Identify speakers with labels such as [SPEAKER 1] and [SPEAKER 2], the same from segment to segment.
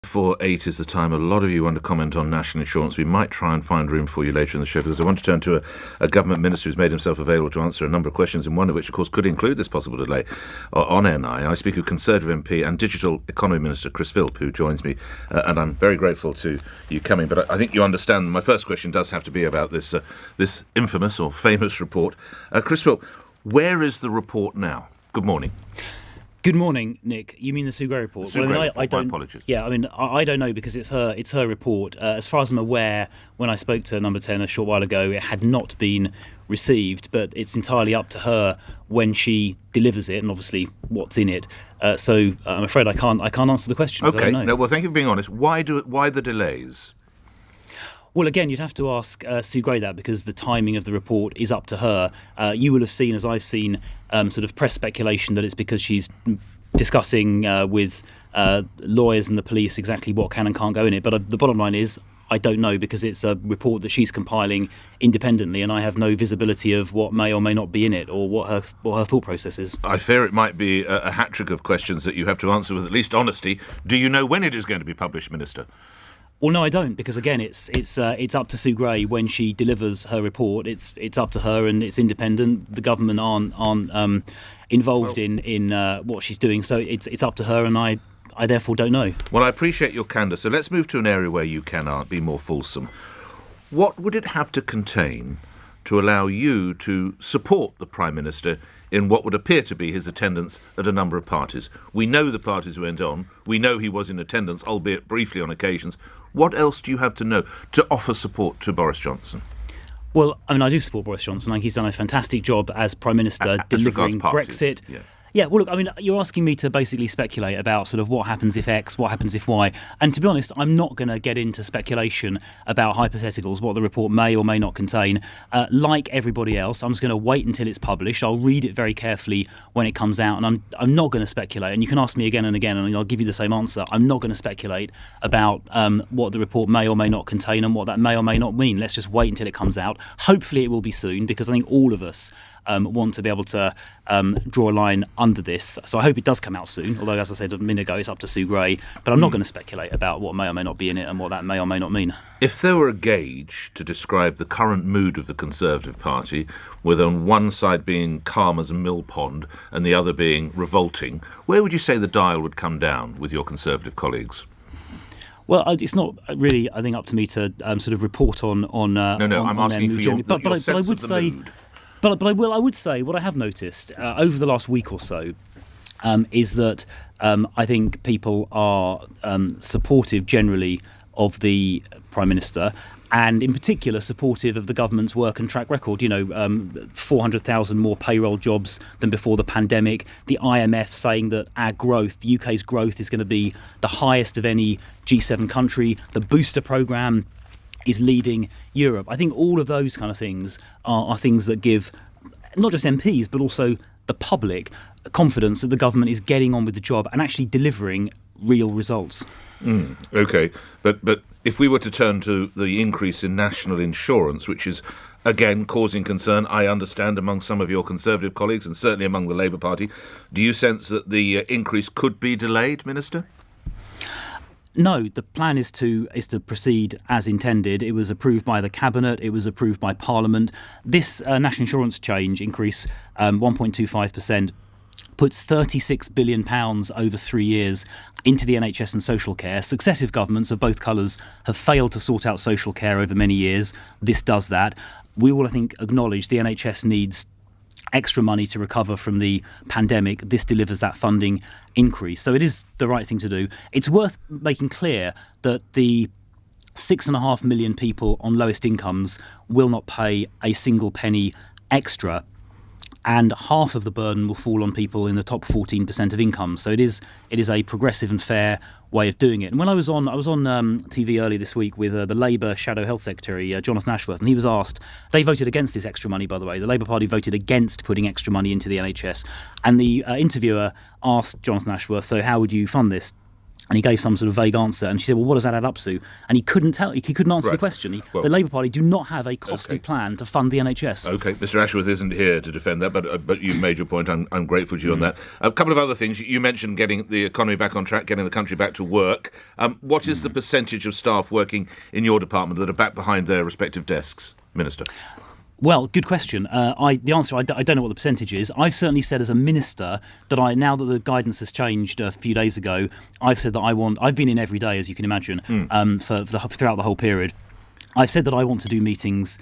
[SPEAKER 1] 4:08 is the time. A lot of you want to comment on national insurance. We might try and find room for you later in the show, because I want to turn to a government minister who's made himself available to answer a number of questions, and one of which, of course, could include this possible delay on NI. I speak of Conservative MP and Digital Economy Minister Chris Philp, who joins me, and I'm very grateful to you coming. But I think you understand my first question does have to be about this infamous or famous report. Chris Philp, where is the report now? Good morning.
[SPEAKER 2] Good morning, Nick. You mean the Sue Gray report?
[SPEAKER 1] Sue Gray report. My apologies.
[SPEAKER 2] Yeah, I don't know, because it's her report. As far as I'm aware, when I spoke to Number 10 a short while ago, it had not been received, but it's entirely up to her when she delivers it, and obviously what's in it. So I'm afraid I can't answer the question.
[SPEAKER 1] Okay. No, well, thank you for being honest. Why the delays?
[SPEAKER 2] Well, again, you'd have to ask Sue Gray that, because the timing of the report is up to her. You will have seen, as I've seen, sort of press speculation that it's because she's discussing with lawyers and the police exactly what can and can't go in it. But the bottom line is, I don't know, because it's a report that she's compiling independently, and I have no visibility of what may or may not be in it, or what her thought process is. I fear
[SPEAKER 1] it might be a hat-trick of questions that you have to answer with at least honesty. Do you know when it is going to be published, Minister?
[SPEAKER 2] Well, no, I don't, because again, it's up to Sue Gray when she delivers her report. It's up to her, and it's independent. The government aren't involved in what she's doing, so it's up to her, and I therefore don't know.
[SPEAKER 1] Well, I appreciate your candour. So let's move to an area where you can be more fulsome. What would it have to contain to allow you to support the Prime Minister in what would appear to be his attendance at a number of parties? We know the parties went on. We know he was in attendance, albeit briefly on occasions. What else do you have to know to offer support to Boris Johnson?
[SPEAKER 2] Well, I do support Boris Johnson. I think he's done a fantastic job as Prime Minister delivering Brexit. Yeah, well, look, you're asking me to basically speculate about sort of what happens if X, what happens if Y. And to be honest, I'm not going to get into speculation about hypotheticals, what the report may or may not contain. Like everybody else, I'm just going to wait until it's published. I'll read it very carefully when it comes out, and I'm not going to speculate. And you can ask me again and again, and I'll give you the same answer. I'm not going to speculate about what the report may or may not contain and what that may or may not mean. Let's just wait until it comes out. Hopefully it will be soon, because I think all of us want to be able to draw a line under this. So I hope it does come out soon, although, as I said a minute ago, it's up to Sue Gray. But I'm not going to speculate about what may or may not be in it and what that may or may not mean.
[SPEAKER 1] If there were a gauge to describe the current mood of the Conservative Party, with on one side being calm as a mill pond and the other being revolting, where would you say the dial would come down with your Conservative colleagues?
[SPEAKER 2] Well, it's not really, I think, up to me to sort of report on.
[SPEAKER 1] No, I'm asking for your sense of the mood.
[SPEAKER 2] But I would say what I have noticed over the last week or so is that I think people are supportive generally of the Prime Minister, and in particular supportive of the government's work and track record. 400,000 more payroll jobs than before the pandemic. The IMF saying that our growth, the UK's growth, is going to be the highest of any G7 country. The booster programme is leading Europe. I think all of those kind of things are things that give not just MPs but also the public confidence that the government is getting on with the job and actually delivering real results.
[SPEAKER 1] Okay, but if we were to turn to the increase in national insurance, which is again causing concern, I understand, among some of your Conservative colleagues and certainly among the Labour Party, do you sense that the increase could be delayed, Minister?
[SPEAKER 2] No, the plan is to proceed as intended. It was approved by the Cabinet. It was approved by Parliament. This national insurance change increase, 1.25%, puts £36 billion over 3 years into the NHS and social care. Successive governments of both colours have failed to sort out social care over many years. This does that. We all, I think, acknowledge the NHS needs extra money to recover from the pandemic. This delivers that funding increase. So it is the right thing to do. It's worth making clear that the 6.5 million people on lowest incomes will not pay a single penny extra, and half of the burden will fall on people in the top 14% of income. So it is a progressive and fair way of doing it. And when I was on TV earlier this week with the Labour Shadow Health Secretary, Jonathan Ashworth, and he was asked, they voted against this extra money, by the way. The Labour Party voted against putting extra money into the NHS. And the interviewer asked Jonathan Ashworth, so how would you fund this? And he gave some sort of vague answer, and she said, "Well, what does that add up to?" And he couldn't tell. He couldn't answer the question. The Labour Party do not have a costly plan to fund the NHS.
[SPEAKER 1] Okay, Mr. Ashworth isn't here to defend that, but you made your point. I'm grateful to you on that. A couple of other things. You mentioned getting the economy back on track, getting the country back to work. What is the percentage of staff working in your department that are back behind their respective desks, Minister?
[SPEAKER 2] Well, good question. The answer, I don't know what the percentage is. I've certainly said as a minister that now that the guidance has changed a few days ago, I've said that I've been in every day, as you can imagine, throughout the whole period. I've said that I want to do meetings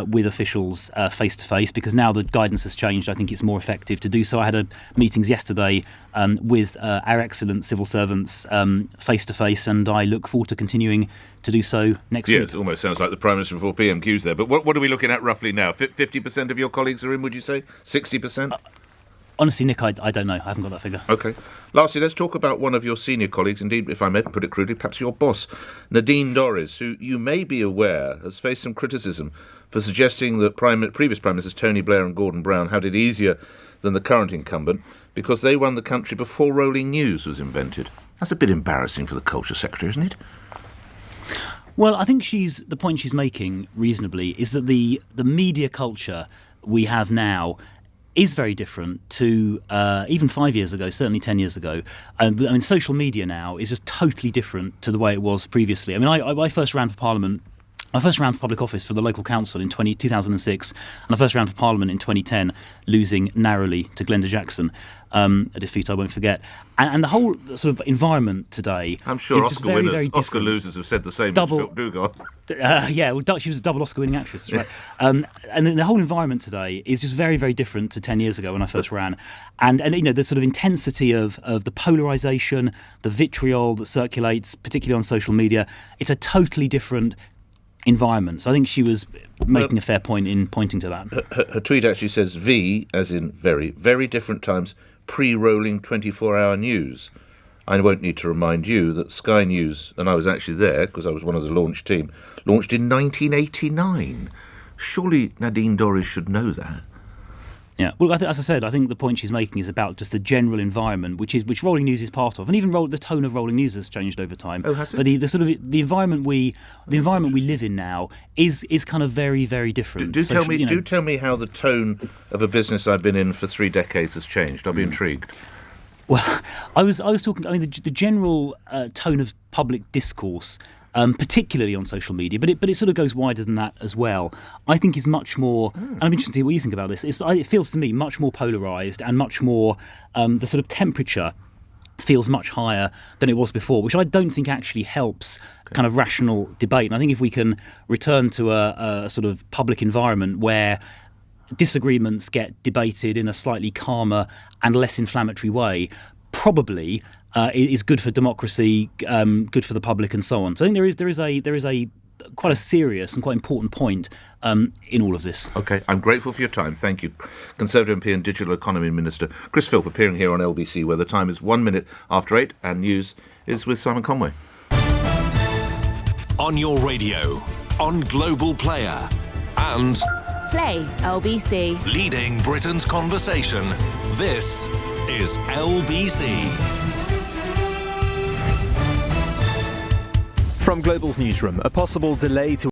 [SPEAKER 2] with officials face-to-face because now the guidance has changed. I think it's more effective to do so. I had meetings yesterday with our excellent civil servants face-to-face, and I look forward to continuing to do so next week.
[SPEAKER 1] Yes, it almost sounds like the Prime Minister before PMQs there. But what are we looking at roughly now? 50% of your colleagues are in, would you say? 60%?
[SPEAKER 2] Honestly, Nick, I don't know. I haven't got that figure.
[SPEAKER 1] OK. Lastly, let's talk about one of your senior colleagues, indeed, if I may put it crudely, perhaps your boss, Nadine Dorries, who you may be aware has faced some criticism for suggesting that previous Prime Ministers Tony Blair and Gordon Brown had it easier than the current incumbent because they won the country before rolling news was invented. That's a bit embarrassing for the Culture Secretary, isn't it?
[SPEAKER 2] Well, I think the point she's making reasonably is that the media culture we have now is very different to even 5 years ago, certainly 10 years ago. I mean, social media now is just totally different to the way it was previously. I mean, I first ran for Parliament. I first ran for public office for the local council in 2006, and I first ran for Parliament in 2010, losing narrowly to Glenda Jackson, a defeat I won't forget. And the whole sort of environment today,
[SPEAKER 1] I'm sure
[SPEAKER 2] is very, very different.
[SPEAKER 1] Oscar losers have said the same as Philp Dugard.
[SPEAKER 2] She was a double Oscar-winning actress, that's right. And then the whole environment today is just very, very different to 10 years ago when I first ran. And you know, the sort of intensity of the polarisation, the vitriol that circulates, particularly on social media, it's a totally different environment. So I think she was making a fair point in pointing to that.
[SPEAKER 1] Her tweet actually says V, as in very, very different times, pre-rolling 24-hour news. I won't need to remind you that Sky News, and I was actually there because I was one of the launch team, launched in 1989. Surely Nadine Dorries should know that.
[SPEAKER 2] Yeah, well, as I said, I think the point she's making is about just the general environment, which rolling news is part of, and even the tone of rolling news has changed over time.
[SPEAKER 1] Oh, has it?
[SPEAKER 2] But the sort of the environment we live in now is kind of very, very different.
[SPEAKER 1] Do tell me how the tone of a business I've been in for 3 decades has changed. I'll be intrigued.
[SPEAKER 2] Well, I was talking. I mean, the general tone of public discourse. Particularly on social media, but it sort of goes wider than that as well. I think is much more, and I'm interested to see what you think about this. It feels to me much more polarised and much more, the sort of temperature feels much higher than it was before, which I don't think actually helps kind of rational debate. And I think if we can return to a sort of public environment where disagreements get debated in a slightly calmer and less inflammatory way, probably is good for democracy, good for the public, and so on. So I think there is a quite a serious and quite important point in all of this. OK, I'm grateful for your time. Thank you. Conservative MP and Digital Economy Minister Chris Philp appearing here on LBC, where the time is 1 minute after 8, and news is with Simon Conway.
[SPEAKER 3] On your radio, on Global Player, and
[SPEAKER 4] Play LBC.
[SPEAKER 3] Leading Britain's conversation. This is LBC.
[SPEAKER 5] From Global's newsroom, a possible delay to